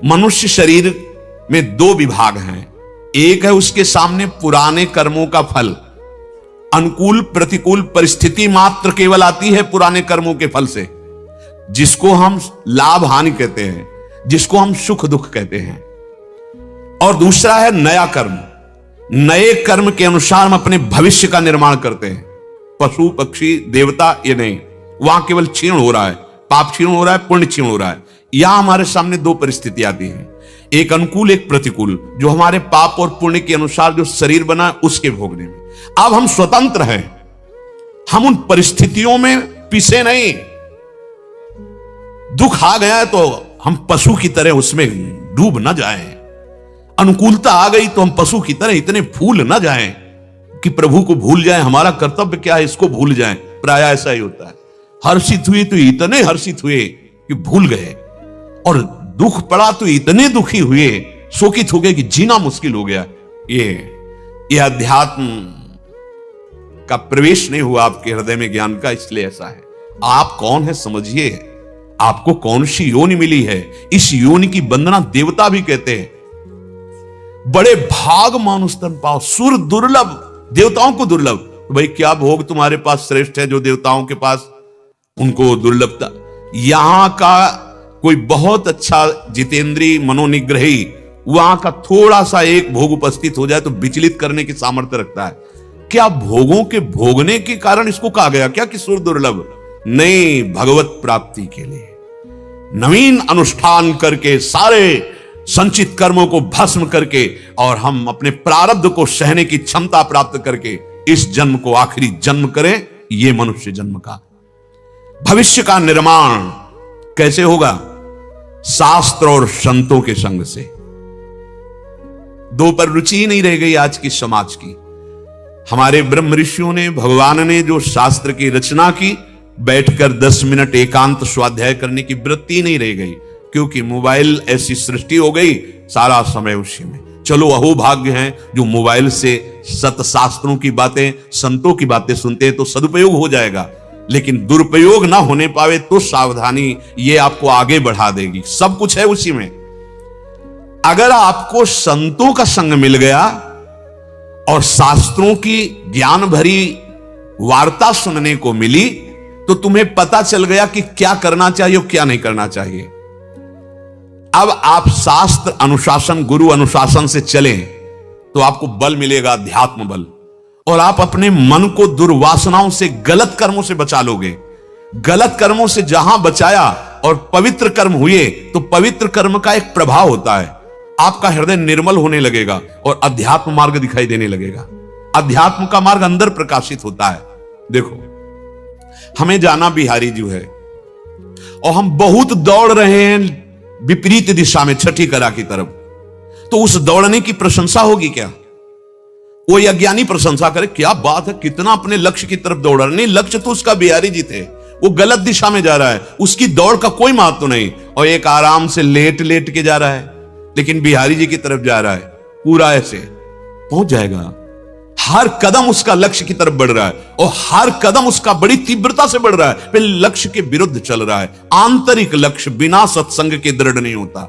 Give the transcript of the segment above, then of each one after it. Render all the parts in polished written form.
मनुष्य शरीर में दो विभाग हैं। एक है उसके सामने पुराने कर्मों का फल, अनुकूल प्रतिकूल परिस्थिति मात्र केवल आती है पुराने कर्मों के फल से, जिसको हम लाभ हानि कहते हैं, जिसको हम सुख दुख कहते हैं। और दूसरा है नया कर्म। नए कर्म के अनुसार हम अपने भविष्य का निर्माण करते हैं। पशु पक्षी देवता ये नहीं, वहां केवल क्षीण हो रहा है, पाप क्षीण हो रहा है, पुण्य क्षीण हो रहा है। यहां हमारे सामने दो परिस्थिति आती है, एक अनुकूल एक प्रतिकूल, जो हमारे पाप और पुण्य के अनुसार जो शरीर बना है उसके भोगने में। अब हम स्वतंत्र हैं, हम उन परिस्थितियों में पिसे नहीं। दुख आ गया है तो हम पशु की तरह उसमें डूब न जाएं, अनुकूलता आ गई तो हम पशु की तरह इतने फूल न जाएं कि प्रभु को भूल जाएं, हमारा कर्तव्य क्या है इसको भूल जाएं। प्राय ऐसा ही होता है, हर्षित हुए तो इतने हर्षित हुए कि भूल गए, और दुख पड़ा तो इतने दुखी हुए, शोकित हो गए कि जीना मुश्किल हो गया। ये अध्यात्म का प्रवेश नहीं हुआ आपके हृदय में ज्ञान का, इसलिए ऐसा है। आप कौन है समझिए, आपको कौन सी योनि मिली है। इस योनि की वंदना देवता भी कहते हैं। बड़े भाग मानुष तन पाओ, सुर दुर्लभ, देवताओं को दुर्लभ। तो भाई क्या भोग तुम्हारे पास श्रेष्ठ है जो देवताओं के पास उनको दुर्लभता। यहां का कोई बहुत अच्छा जितेंद्री मनोनिग्रही, वहां का थोड़ा सा एक भोग उपस्थित हो जाए तो विचलित करने की सामर्थ्य रखता है। क्या भोगों के भोगने के कारण इसको कहा गया क्या कि सुर दुर्लभ? नहीं, भगवत प्राप्ति के लिए नवीन अनुष्ठान करके, सारे संचित कर्मों को भस्म करके, और हम अपने प्रारब्ध को सहने की क्षमता प्राप्त करके इस जन्म को आखिरी जन्म करें, ये मनुष्य जन्म का। भविष्य का निर्माण कैसे होगा? शास्त्र और संतों के संग से। दो पर रुचि ही नहीं रह गई आज की समाज की। हमारे ब्रह्म ऋषियों ने, भगवान ने जो शास्त्र की रचना की, बैठकर 10 मिनट एकांत स्वाध्याय करने की वृत्ति नहीं रह गई, क्योंकि मोबाइल ऐसी सृष्टि हो गई, सारा समय उसी में। चलो अहोभाग्य हैं जो मोबाइल से सतशास्त्रों की बातें, संतों की बातें सुनते हैं तो सदुपयोग हो जाएगा, लेकिन दुरुपयोग ना होने पावे तो सावधानी, ये आपको आगे बढ़ा देगी। सब कुछ है उसी में। अगर आपको संतों का संग मिल गया और शास्त्रों की ज्ञान भरी वार्ता सुनने को मिली, तो तुम्हें पता चल गया कि क्या करना चाहिए और क्या नहीं करना चाहिए। अब आप शास्त्र अनुशासन, गुरु अनुशासन से चलें तो आपको बल मिलेगा, अध्यात्म बल, और आप अपने मन को दुर्वासनाओं से, गलत कर्मों से बचा लोगे। गलत कर्मों से जहां बचाया और पवित्र कर्म हुए, तो पवित्र कर्म का एक प्रभाव होता है, आपका हृदय निर्मल होने लगेगा और अध्यात्म मार्ग दिखाई देने लगेगा। अध्यात्म का मार्ग अंदर प्रकाशित होता है। देखो, हमें जाना बिहारी जी है और हम बहुत दौड़ रहे हैं विपरीत दिशा में, छठी कला की तरफ, तो उस दौड़ने की प्रशंसा होगी क्या? वो अज्ञानी प्रशंसा करे, क्या बात है, कितना अपने लक्ष्य की तरफ दौड़ रहा है। नहीं, लक्ष्य तो उसका बिहारी जी थे, वो गलत दिशा में जा रहा है, उसकी दौड़ का कोई महत्व नहीं, और एक आराम से लेट लेट के जा रहा है, लेकिन बिहारी जी की तरफ जा रहा है, पूरा ऐसे पहुंच जाएगा। हर कदम उसका लक्ष्य की तरफ बढ़ रहा है, और हर कदम उसका बड़ी तीव्रता से बढ़ रहा है, फिर लक्ष्य के विरुद्ध चल रहा है। आंतरिक लक्ष्य बिना सत्संग के दृढ़ नहीं होता।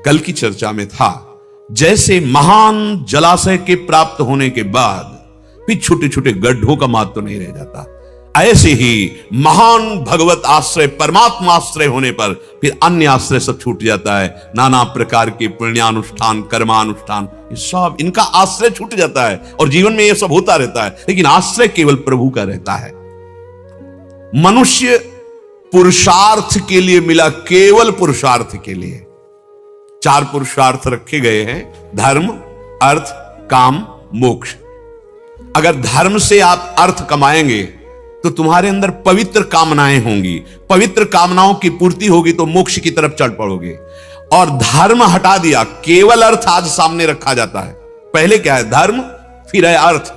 कल की चर्चा में था, जैसे महान जलाशय के प्राप्त होने के बाद फिर छोटे छोटे गड्ढों का महत्व नहीं रह जाता, ऐसे ही महान भगवत आश्रय, परमात्मा आश्रय होने पर फिर अन्य आश्रय सब छूट जाता है। नाना प्रकार के पुण्यानुष्ठान, कर्मानुष्ठान, ये सब इनका आश्रय छूट जाता है, और जीवन में ये सब होता रहता है, लेकिन आश्रय केवल प्रभु का रहता है। मनुष्य पुरुषार्थ के लिए मिला, केवल पुरुषार्थ के लिए। 4 पुरुषार्थ रखे गए हैं, धर्म, अर्थ, काम, मोक्ष। अगर धर्म से आप अर्थ कमाएंगे तो तुम्हारे अंदर पवित्र कामनाएं होंगी, पवित्र कामनाओं की पूर्ति होगी तो मोक्ष की तरफ चढ़ पड़ोगे। और धर्म हटा दिया, केवल अर्थ आज सामने रखा जाता है। पहले क्या है? धर्म, फिर है अर्थ।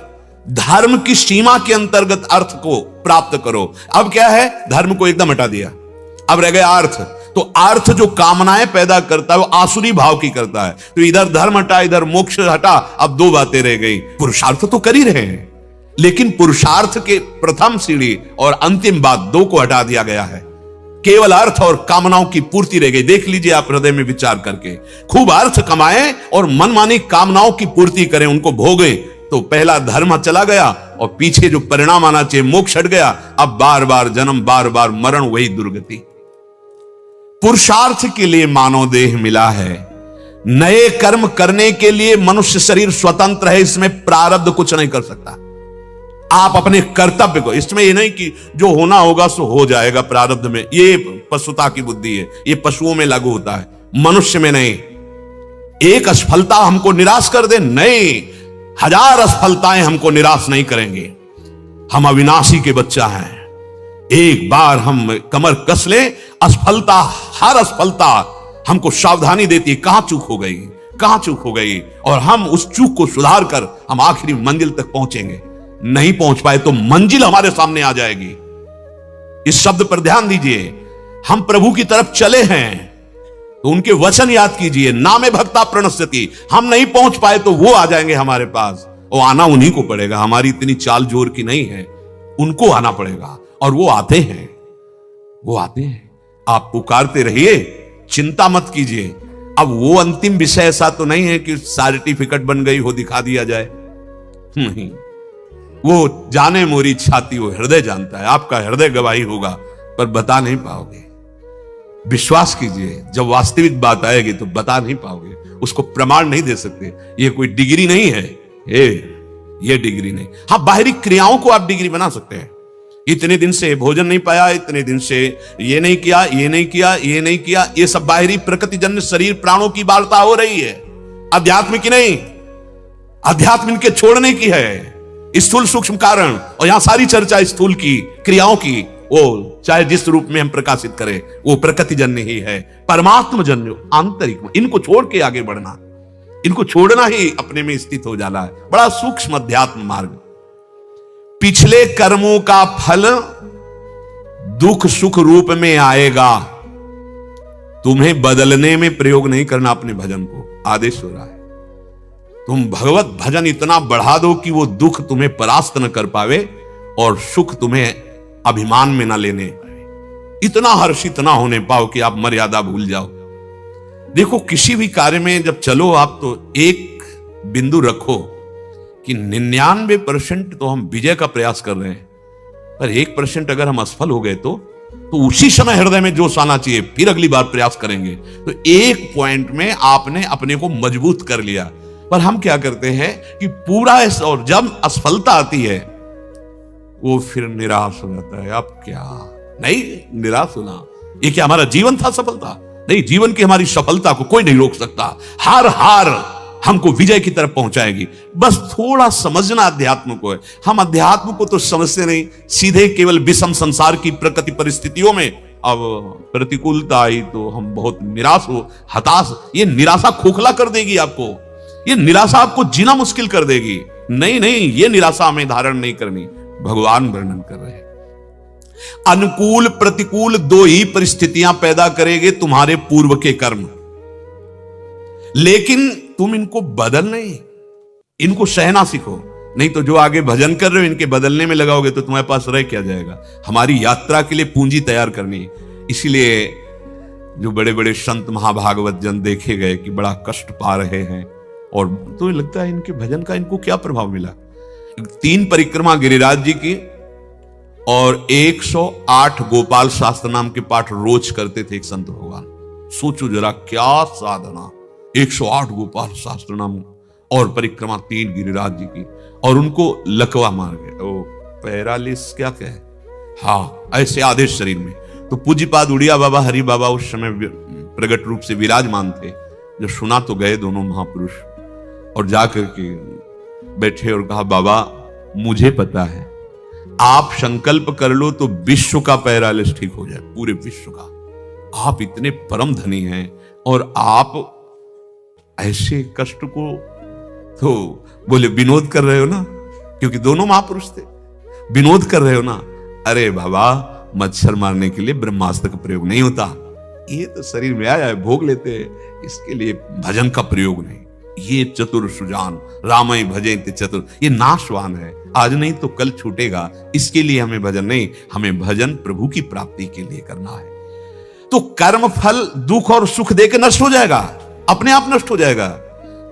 धर्म की सीमा के अंतर्गत अर्थ को प्राप्त करो। अब क्या है? धर्म को एकदम हटा दिया, अब रह गया अर्थ। तो अर्थ जो कामनाएं पैदा करता है वो आसुरी भाव की करता है। तो इधर धर्म हटा, इधर मोक्ष हटा, अब 2 बातें रह गई। पुरुषार्थ तो कर ही रहे हैं, लेकिन पुरुषार्थ के प्रथम सीढ़ी और अंतिम बात 2 को हटा दिया गया है। केवल अर्थ और कामनाओं की पूर्ति रह गई। देख लीजिए आप हृदय में विचार करके, खूब अर्थ कमाएं और मनमानी कामनाओं की पूर्ति करें, उनको भोगें, तो पहला धर्म चला गया और पीछे जो परिणाम आना चाहिए मोक्ष हट गया। अब बार बार जन्म, बार बार मरण, वही दुर्गति। पुरुषार्थ के लिए मानव देह मिला है, नए कर्म करने के लिए मनुष्य शरीर स्वतंत्र है, इसमें प्रारब्ध कुछ नहीं कर सकता। आप अपने कर्तव्य को, इसमें ये नहीं कि जो होना होगा सो हो जाएगा प्रारब्ध में, ये पशुता की बुद्धि है, ये पशुओं में लागू होता है, मनुष्य में नहीं। एक असफलता हमको निराश कर दे, नहीं, 1000 असफलताएं हमको निराश नहीं करेंगे। हम अविनाशी के बच्चा हैं, एक बार हम कमर कस ले, असफलता, हर असफलता हमको सावधानी देती है, कहां चूक हो गई, कहां चूक हो गई, और हम उस चूक को सुधार कर हम आखिरी मंजिल तक पहुंचेंगे। नहीं पहुंच पाए तो मंजिल हमारे सामने आ जाएगी। इस शब्द पर ध्यान दीजिए, हम प्रभु की तरफ चले हैं तो उनके वचन याद कीजिए, नामे भक्ता प्रणश्यति। हम नहीं पहुंच पाए तो वो आ जाएंगे हमारे पास, वो आना उन्हीं को पड़ेगा, हमारी इतनी चाल जोर की नहीं है, उनको आना पड़ेगा, और वो आते हैं, वो आते हैं। आप पुकारते रहिए, चिंता मत कीजिए। अब वो अंतिम विषय ऐसा तो नहीं है कि सर्टिफिकेट बन गई हो दिखा दिया जाए, नहीं, वो जाने मोरी छाती, वो हृदय जानता है, आपका हृदय गवाही होगा पर बता नहीं पाओगे। विश्वास कीजिए, जब वास्तविक बात आएगी तो बता नहीं पाओगे, उसको प्रमाण नहीं दे सकते। ये कोई डिग्री नहीं है, ये डिग्री नहीं। हाँ, बाहरी क्रियाओं को आप डिग्री बना सकते हैं। इतने दिन से भोजन नहीं पाया, इतने दिन से ये नहीं किया, ये नहीं किया, ये नहीं किया, ये सब बाहरी प्रकृतिजन्य शरीर प्राणों की वार्ता हो रही है, अध्यात्म की नहीं। अध्यात्म इनके छोड़ने की है, स्थूल सूक्ष्म कारण, और यहां सारी चर्चा स्थूल की क्रियाओं की, वो चाहे जिस रूप में हम प्रकाशित करें वो प्रकृति जन्य ही है, परमात्म जन्य आंतरिक। इनको छोड़ के आगे बढ़ना, इनको छोड़ना ही अपने में स्थित हो जाना है। बड़ा सूक्ष्म अध्यात्म मार्ग। पिछले कर्मों का फल दुख सुख रूप में आएगा, तुम्हें बदलने में प्रयोग नहीं करना। अपने भजन को आदेश हो रहा है, तुम भगवत भजन इतना बढ़ा दो कि वो दुख तुम्हें परास्त न कर पावे और सुख तुम्हें अभिमान में न लेने पाए, इतना हर्षित ना होने पाओ कि आप मर्यादा भूल जाओ। देखो, किसी भी कार्य में जब चलो आप तो एक बिंदु रखो कि 99% तो हम विजय का प्रयास कर रहे हैं, पर 1% अगर हम असफल हो गए तो उसी समय हृदय में जोश आना चाहिए, फिर अगली बार प्रयास करेंगे। तो एक पॉइंट में आपने अपने को मजबूत कर लिया। पर हम क्या करते हैं कि पूरा, और जब असफलता आती है वो फिर निराश हो जाता है। अब क्या, नहीं निराश होना, ये क्या हमारा जीवन था सफलता? नहीं, जीवन की हमारी सफलता को कोई नहीं रोक सकता। हार हमको विजय की तरफ पहुंचाएगी। बस थोड़ा समझना अध्यात्म को है। हम अध्यात्म को तो समझते नहीं, सीधे केवल विषम संसार की प्रकृति परिस्थितियों में अब प्रतिकूलता आई तो हम बहुत निराश हो, हताश। ये निराशा खोखला कर देगी आपको, ये निराशा आपको जीना मुश्किल कर देगी। नहीं, ये निराशा हमें धारण नहीं करनी। भगवान वर्णन कर रहे हैं, अनुकूल प्रतिकूल दो ही परिस्थितियां पैदा करेंगे तुम्हारे पूर्व के कर्म, लेकिन तुम इनको बदल नहीं, इनको सहना सीखो। नहीं तो जो आगे भजन कर रहे हो इनके बदलने में लगाओगे तो तुम्हारे पास रह क्या जाएगा। हमारी यात्रा के लिए पूंजी तैयार करनी है। इसीलिए जो बड़े बड़े संत महाभागवत जन देखे गए कि बड़ा कष्ट पा रहे हैं, और तो लगता है इनके भजन का इनको क्या प्रभाव मिला। 3 परिक्रमा गिरिराज जी की और 108 गोपाल शास्त्र नाम के पाठ रोज करते थे एक संत भगवान। सोचो जरा क्या साधना, 108 गोपाल शास्त्र नाम और परिक्रमा 3 गिरिराज जी की, और उनको लकवा मार गए, वो पैरालिस क्या कहे, हाँ ऐसे आधे शरीर में। तो पूज्यपाद उड़िया बाबा हरि बाबा उस समय प्रगट रूप से विराजमान थे। जो सुना तो गए दोनों महापुरुष और जाकर के बैठे और कहा, बाबा मुझे पता है, आप संकल्प कर लो तो विश्व का पैरालिस ठीक हो जाए, पूरे विश्व का। आप इतने परम धनी हैं और आप ऐसे कष्ट को तो बोले विनोद कर रहे हो ना, क्योंकि दोनों महापुरुष थे, विनोद कर रहे हो ना। अरे बाबा, मच्छर मारने के लिए ब्रह्मास्त्र का प्रयोग नहीं होता, ये तो शरीर में आया है भोग लेते हैं, इसके लिए भजन का प्रयोग नहीं। ये चतुर सुजान रामय भजे चतुर, ये नाशवान है, आज नहीं तो कल छूटेगा। इसके लिए हमें भजन नहीं, हमें भजन प्रभु की प्राप्ति के लिए करना है। तो कर्म फल दुख और सुख देके नष्ट हो जाएगा, अपने आप नष्ट हो जाएगा।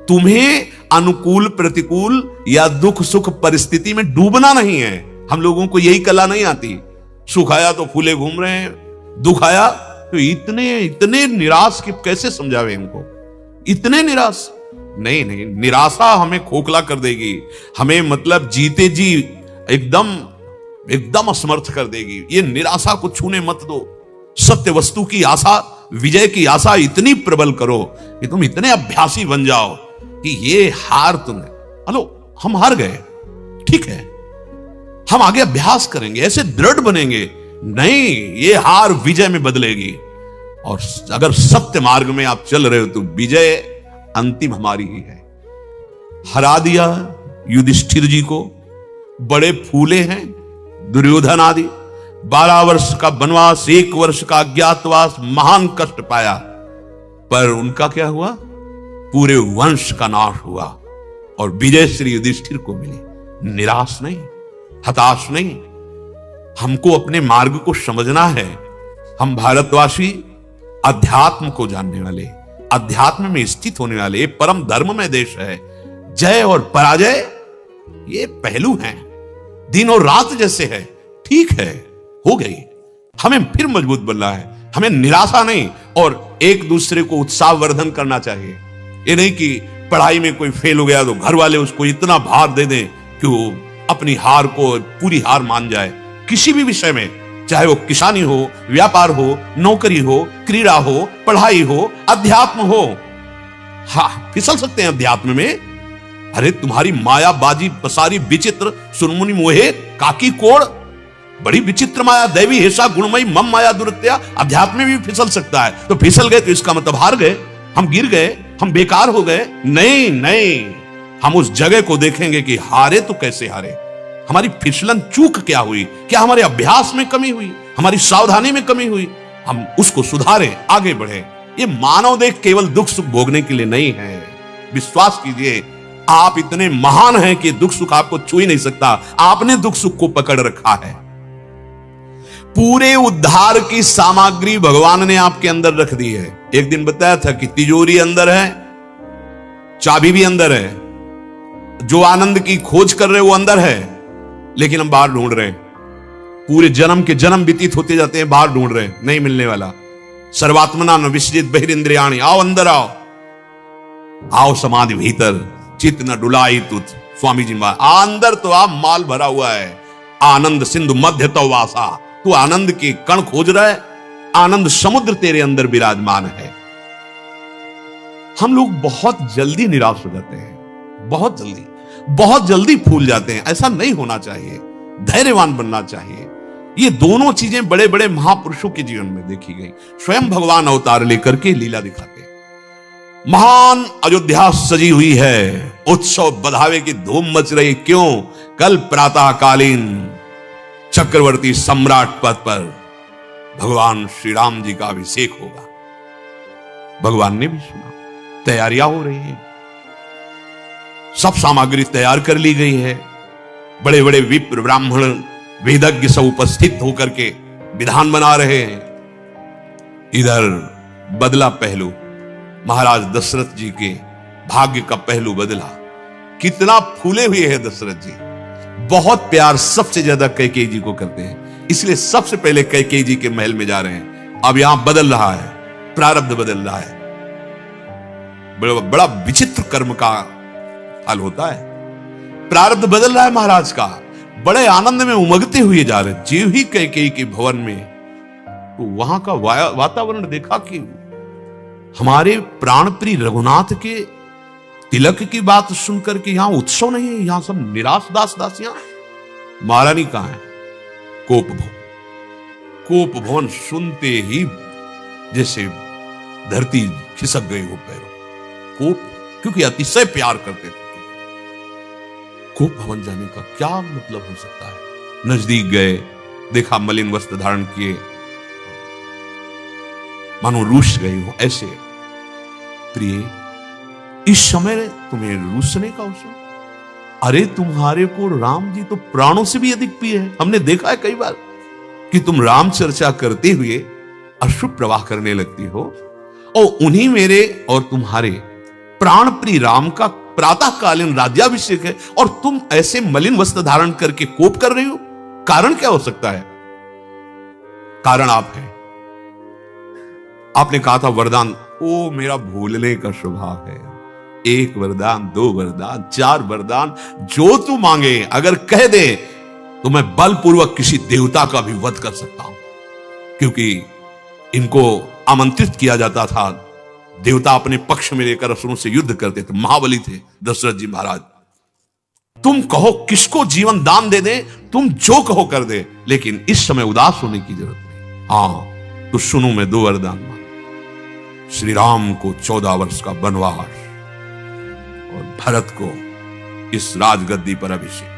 तुम्हें अनुकूल प्रतिकूल या दुख सुख परिस्थिति में डूबना नहीं है। हम लोगों को यही कला नहीं आती। सुख आया तो फूले घूम रहे हैं, दुख आया तो इतने निराश कि कैसे समझावे इनको, इतने निराश। नहीं नहीं, निराशा हमें खोखला कर देगी, हमें मतलब जीते जी एकदम असमर्थ कर देगी। ये निराशा को छूने मत दो। सत्य वस्तु की आशा, विजय की आशा इतनी प्रबल करो कि तुम इतने अभ्यासी बन जाओ कि ये हार तुम्हें, हेलो हम हार गए, ठीक है, हम आगे अभ्यास करेंगे, ऐसे दृढ़ बनेंगे, नहीं ये हार विजय में बदलेगी। और अगर सत्य मार्ग में आप चल रहे हो तो विजय अंतिम हमारी ही है। हरा दिया युधिष्ठिर जी को, बड़े फूले हैं दुर्योधन आदि, 12 वर्ष का वनवास, 1 वर्ष का अज्ञातवास, महान कष्ट पाया, पर उनका क्या हुआ? पूरे वंश का नाश हुआ और विजय श्री युधिष्ठिर को मिली। निराश नहीं, हताश नहीं, हमको अपने मार्ग को समझना है। हम भारतवासी अध्यात्म को जानने वाले, अध्यात्म में स्थित होने वाले, परम धर्म में देश है। जय और पराजय ये पहलू हैं, दिन और रात जैसे है, ठीक है, हो गई। हमें फिर मजबूत बनना है, हमें निराशा नहीं, और एक दूसरे को उत्साहवर्धन करना चाहिए। ये नहीं कि पढ़ाई में कोई फेल हो गया तो घर वाले उसको इतना भार दे दें कि वो अपनी हार को पूरी हार मान जाए। किसी भी विषय में, चाहे वो किसानी हो, व्यापार हो, नौकरी हो, क्रीड़ा हो, पढ़ाई हो, अध्यात्म हो, हाँ फिसल सकते हैं अध्यात्म में। अरे तुम्हारी माया बाजी पसारी विचित्र, सुनमुनि मोहे काकी कोड़, बड़ी विचित्र माया, दैवी हेसा गुणमयी मम माया दुरत्या, अध्यात्म में भी फिसल सकता है। तो फिसल गए तो इसका मतलब हार गए, हम गिर गए, हम बेकार हो गए। नहीं नहीं, हम उस जगह को देखेंगे कि हारे तो कैसे हारे, हमारी फिसलन चूक क्या हुई, क्या हमारे अभ्यास में कमी हुई, हमारी सावधानी में कमी हुई, हम उसको सुधारें, आगे बढ़े। ये मानव देह केवल दुख सुख भोगने के लिए नहीं है। विश्वास कीजिए, आप इतने महान हैं कि दुख सुख आपको छू ही नहीं सकता। आपने दुख सुख को पकड़ रखा है। पूरे उद्धार की सामग्री भगवान ने आपके अंदर रख दी है। एक दिन बताया था कि तिजोरी अंदर है, चाबी भी अंदर है, जो आनंद की खोज कर रहे वो अंदर है, लेकिन हम बाहर ढूंढ रहे हैं। पूरे जन्म के जन्म व्यतीत होते जाते हैं, बाहर ढूंढ रहे हैं, नहीं मिलने वाला। सर्वात्मना न विसजित बहिरिंद्रियाणि, आओ अंदर आओ, आओ समाधि भीतर, चित्त न डुलाई तुत, स्वामी जी अंदर तो आप माल भरा हुआ है। आनंद सिंधु मध्य तो वासा, तू आनंद के कण खोज रहा है, आनंद समुद्र तेरे अंदर विराजमान है। हम लोग बहुत जल्दी निराश हो जाते हैं, बहुत जल्दी फूल जाते हैं। ऐसा नहीं होना चाहिए, धैर्यवान बनना चाहिए। ये दोनों चीजें बड़े बड़े महापुरुषों के जीवन में देखी गई। स्वयं भगवान अवतार लेकर के लीला दिखाते हैं। महान अयोध्या सजी हुई है, उत्सव बधावे की धूम मच रही। क्यों? कल प्रातःकालीन चक्रवर्ती सम्राट पद पर भगवान श्री राम जी का अभिषेक होगा। भगवान ने भी सुना, तैयारियां हो रही हैं, सब सामग्री तैयार कर ली गई है। बड़े बड़े विप्र ब्राह्मण वेदज्ञ सब उपस्थित होकर के विधान बना रहे हैं। इधर बदला पहलू, महाराज दशरथ जी के भाग्य का पहलू बदला। कितना फूले हुए हैं दशरथ जी, बहुत प्यार सबसे ज्यादा कैकेयी जी को करते हैं, इसलिए सबसे पहले कैकेयी जी के महल में जा रहे हैं। अब यहां बदल रहा है, प्रारब्ध बदल रहा है। बड़ा विचित्र कर्म का फल होता है। प्रारब्ध बदल रहा है महाराज का, बड़े आनंद में उमगते हुए जा रहे। जीव ही कैकेयी के भवन में, तो वहां का वातावरण देखा कि हमारे प्राणप्रिय रघुनाथ के तिलक की बात सुनकर के यहां उत्सव नहीं है, यहां सब निराश दास दासियां। महारानी कहां है? कोप भवन। कोप भवन सुनते ही जैसे धरती खिसक गई हो पैरों। कोप, क्योंकि अतिशय प्यार करते थे। कोप भवन जाने का क्या मतलब हो सकता है? नजदीक गए, देखा मलिन वस्त्र धारण किए, मानो रूस गई हो ऐसे। प्रिय, इस समय तुम्हें रूसने का अवसर? अरे तुम्हारे को राम जी तो प्राणों से भी अधिक प्रिय है। हमने देखा है कई बार कि तुम राम चर्चा करते हुए अश्रु प्रवाह करने लगती हो, और उन्हीं मेरे और तुम्हारे प्राण प्रिय राम का प्रातःकालीन राज्याभिषेक है और तुम ऐसे मलिन वस्त्र धारण करके कोप कर रही हो। कारण क्या हो सकता है? कारण आप हैं। आपने कहा था वरदान, ओ मेरा भूलने का स्वभाव है। 1 वरदान, 2 वरदान, 4 वरदान, जो तू मांगे अगर कह दे तो मैं बलपूर्वक किसी देवता का भी वध कर सकता हूं। क्योंकि इनको आमंत्रित किया जाता था, देवता अपने पक्ष में लेकर असुरों से युद्ध करते थे। महाबली थे दशरथ जी महाराज। तुम कहो किसको जीवन दान दे दे, तुम जो कहो कर दे, लेकिन इस समय उदास होने की जरूरत नहीं। हां तो सुनो, मैं 2 वरदान मांगा। श्री राम को 14 वर्ष का वनवास और भरत को इस राजगद्दी पर अभिषेक।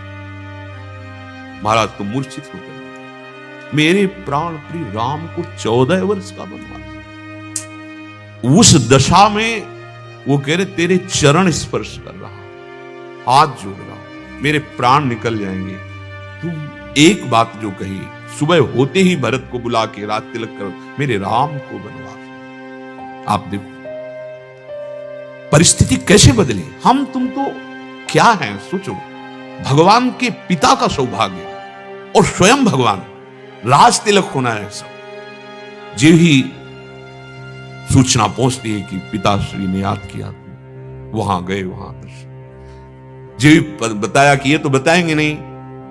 महाराज तो मूर्छित हो गए। मेरे प्राण प्रिय राम को 14 वर्ष का वनवास। उस दशा में वो कह रहे तेरे चरण स्पर्श कर रहा, हाथ जोड़ रहा, मेरे प्राण निकल जाएंगे। तुम एक बात जो कही, सुबह होते ही भरत को बुला के रात तिलक करो, मेरे राम को वनवास। आप देखो परिस्थिति कैसे बदली। हम तुम तो क्या हैं सोचो। भगवान के पिता का सौभाग्य और स्वयं भगवान, राज तिलक होना है सब। जो ही सूचना पहुंचती है कि पिताश्री ने याद किया, वहां गए, वहां जो बताया कि ये तो बताएंगे नहीं,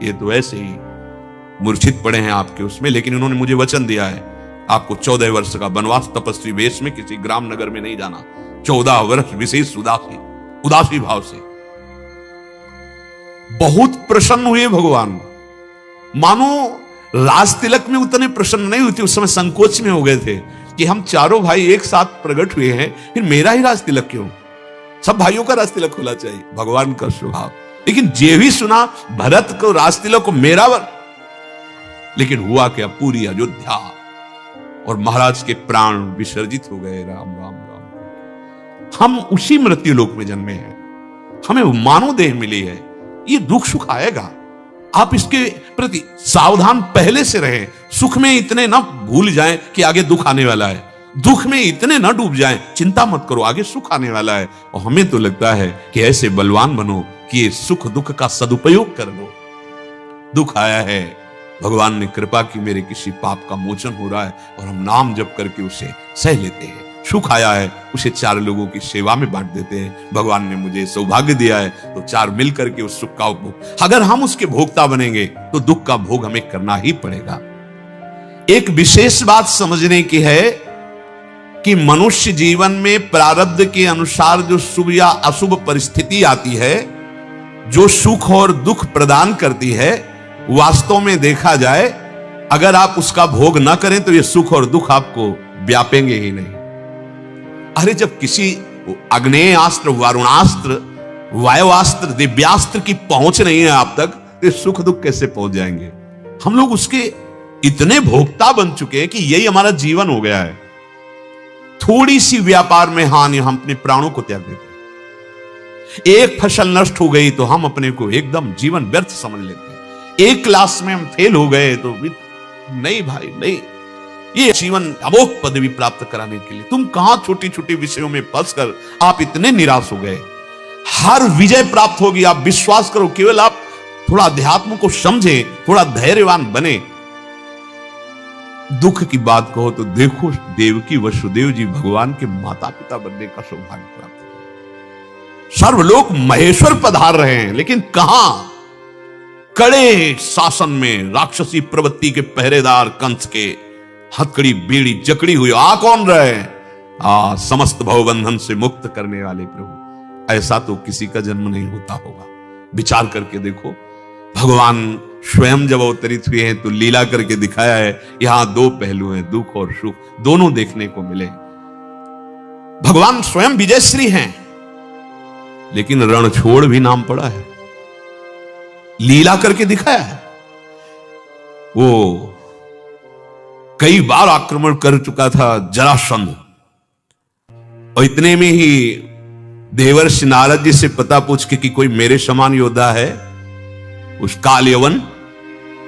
ये तो ऐसे ही मूर्छित पड़े हैं आपके उसमें, लेकिन उन्होंने मुझे वचन दिया है आपको 14 वर्ष का वनवास तपस्वी वेश में किसी ग्राम नगर में नहीं जाना। 14 वर्ष विशेष उदासी भाव से। बहुत प्रसन्न हुए भगवान। मानो राज तिलक में उतने प्रसन्न नहीं हुए थे, उस समय संकोच में हो गए थे कि हम चारों भाई एक साथ प्रकट हुए हैं, फिर मेरा ही राज तिलक क्यों? सब भाइयों का राज तिलक होना चाहिए, भगवान का स्वभाव। लेकिन जे भी सुना भरत को राज तिलक को मेरा लेकिन हुआ क्या? पूरी अयोध्या और महाराज के प्राण विसर्जित हो गए। राम राम राम। हम उसी मृत्यु लोक में जन्मे हैं, हमें मानव देह मिली है। ये दुख सुख आएगा, आप इसके प्रति सावधान पहले से रहें। सुख में इतने ना भूल जाएं कि आगे दुख आने वाला है, दुख में इतने ना डूब जाएं, चिंता मत करो आगे सुख आने वाला है। और हमें तो लगता है कि ऐसे बलवान बनो कि ये सुख दुख का सदुपयोग कर लो। दुख आया है, भगवान ने कृपा की, मेरे किसी पाप का मोचन हो रहा है और हम नाम जप करके उसे सह लेते हैं। सुख आया है, उसे 4 लोगों की सेवा में बांट देते हैं। भगवान ने मुझे सौभाग्य दिया है तो 4 मिल करके उस सुख का उपभोग। अगर हम उसके भोक्ता बनेंगे तो दुख का भोग हमें करना ही पड़ेगा। एक विशेष बात समझने की है कि मनुष्य जीवन में प्रारब्ध के अनुसार जो शुभ या अशुभ परिस्थिति आती है, जो सुख और दुख प्रदान करती है, वास्तव में देखा जाए अगर आप उसका भोग ना करें तो ये सुख और दुख आपको व्यापेंगे ही नहीं। अरे जब किसी अग्नेयास्त्र, वरुणास्त्र, वायुआस्त्र, दिव्यास्त्र की पहुंच नहीं है आप तक, तो सुख दुख कैसे पहुंच जाएंगे? हम लोग उसके इतने भोक्ता बन चुके हैं कि यही हमारा जीवन हो गया है। थोड़ी सी व्यापार में हानि, हम अपने प्राणों को त्याग देते हैं। एक फसल नष्ट हो गई तो हम अपने को एकदम जीवन व्यर्थ समझ लेते हैं। एक क्लास में हम फेल हो गए तो नहीं भाई नहीं, ये जीवन अमोघ पदवी प्राप्त कराने के लिए तुम कहां छोटी छोटी विषयों में फंसकर आप इतने निराश हो गए। हर विजय प्राप्त होगी, आप विश्वास करो। केवल आप थोड़ा अध्यात्म को समझें, थोड़ा धैर्यवान बने। दुख की बात कहो तो देखो, देवकी वसुदेव जी भगवान के माता पिता बनने का सौभाग्य प्राप्त किया। सर्वलोक महेश्वर पधार रहे हैं, लेकिन कहां? कड़े शासन में राक्षसी प्रवृत्ति के पहरेदार कंस के हथकड़ी बेड़ी जकड़ी हुई। आ कौन रहे? समस्त भवबंधन से मुक्त करने वाले प्रभु। ऐसा तो किसी का जन्म नहीं होता होगा। विचार करके देखो, भगवान स्वयं जब अवतरित हुए हैं तो लीला करके दिखाया है। यहां 2 पहलू हैं, दुख और सुख, दोनों देखने को मिले। भगवान स्वयं विजयश्री हैं, लेकिन रणछोड़ भी नाम पड़ा है, लीला करके दिखाया है। वो कई बार आक्रमण कर चुका था जरासंध, और इतने में ही देवर्षि नारद जी से पता पूछ के कि कोई मेरे समान योद्धा है। उस काल यवन,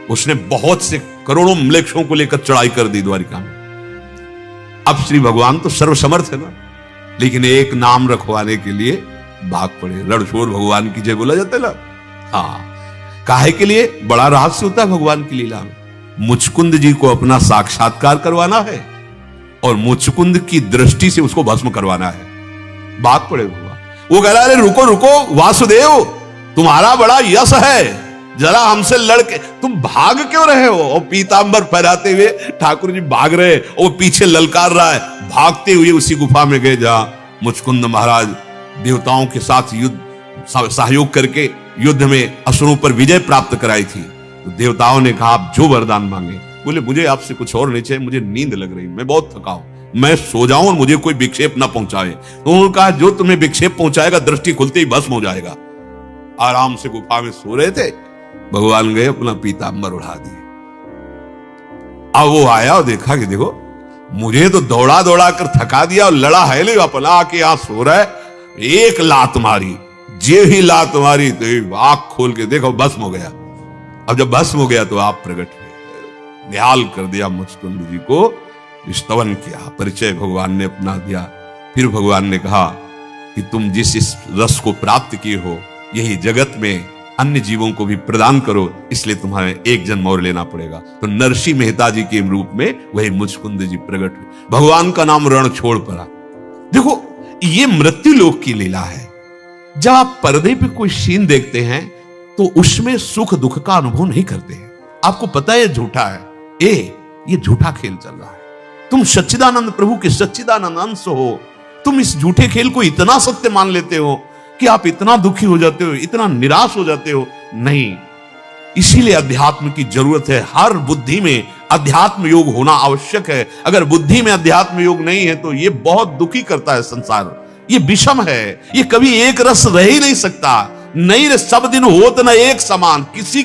उसने बहुत से करोड़ों म्लेच्छों को लेकर चढ़ाई कर दी द्वारिका में। अब श्री भगवान तो सर्वसमर्थ है ना, लेकिन एक नाम रखवाने के लिए भाग पड़े। रणछोड़ भगवान की जय बोला जाता है ना। हाँ, काहे के लिए? बड़ा रहस्य होता है भगवान की लीला में। मुचकुंद जी को अपना साक्षात्कार करवाना है और मुचकुंद की दृष्टि से उसको भस्म करवाना है। भाग पड़े भगवान। वो कह रहा है रुको रुको वासुदेव, तुम्हारा बड़ा यश है, जरा हमसे लड़के तुम भाग क्यों रहे हो? और पीतांबर फहराते हुए ठाकुर जी भाग रहे, और पीछे ललकार रहा है। भागते हुए उसी गुफा में गए जहां मुचकुंद महाराज देवताओं के साथ युद्ध सहयोग करके युद्ध में असुरों पर विजय प्राप्त कराई थी। तो देवताओं ने कहा आप जो वरदान मांगे। बोले मुझे आपसे कुछ और नहीं चाहिए, मुझे नींद लग रही, मैं बहुत थका हूं, मैं सो जाऊं और मुझे कोई विक्षेप ना पहुंचाए। तो उन्होंने कहा जो तुम्हें विक्षेप पहुंचाएगा दृष्टि खुलते ही भस्म हो जाएगा। आराम से गुफा में सो रहे थे, भगवान गए अपना पीतांबर उड़ा दिए। अब वो आया और देखा कि देखो मुझे तो दौड़ा दौड़ा कर थका दिया और लड़ा है नहीं, अपना आके यहां सो रहा है। एक लात मारी, जे ही लात मारी तो आंख खोल के देखो भस्म हो गया। अब जब भस्म हो गया तो आप प्रकट हुए, निहाल कर दिया मुचकुंद जी को, स्तवन किया, परिचय भगवान ने अपना दिया। फिर भगवान ने कहा कि तुम जिस इस रस को प्राप्त किए हो यही जगत में अन्य जीवों को भी प्रदान करो, इसलिए तुम्हारे एक जन्म और लेना पड़ेगा। तो नरसिंह मेहता जी के रूप में वही मुचकुंद जी प्रकट हुए। भगवान का नाम रणछोड़ पड़ा। देखो ये मृत्यु लोक की लीला है। जब आप पर्दे पे कोई सीन देखते हैं तो उसमें सुख दुख का अनुभव नहीं करते हैं। आपको पता है ये झूठा है, ये झूठा खेल चल रहा है। तुम सच्चिदानंद प्रभु के सच्चिदानंद अंश हो, तुम इस झूठे खेल को इतना सत्य मान लेते हो कि आप इतना दुखी हो जाते हो, इतना निराश हो जाते हो। नहीं, इसीलिए अध्यात्म की जरूरत है। हर बुद्धि में अध्यात्म योग होना आवश्यक है। अगर बुद्धि में अध्यात्म योग नहीं है तो ये बहुत दुखी करता है संसार। ये विषम है, ये कभी एक रस रह ही नहीं सकता। नहीं रे सब दिन होत न एक समान, किसी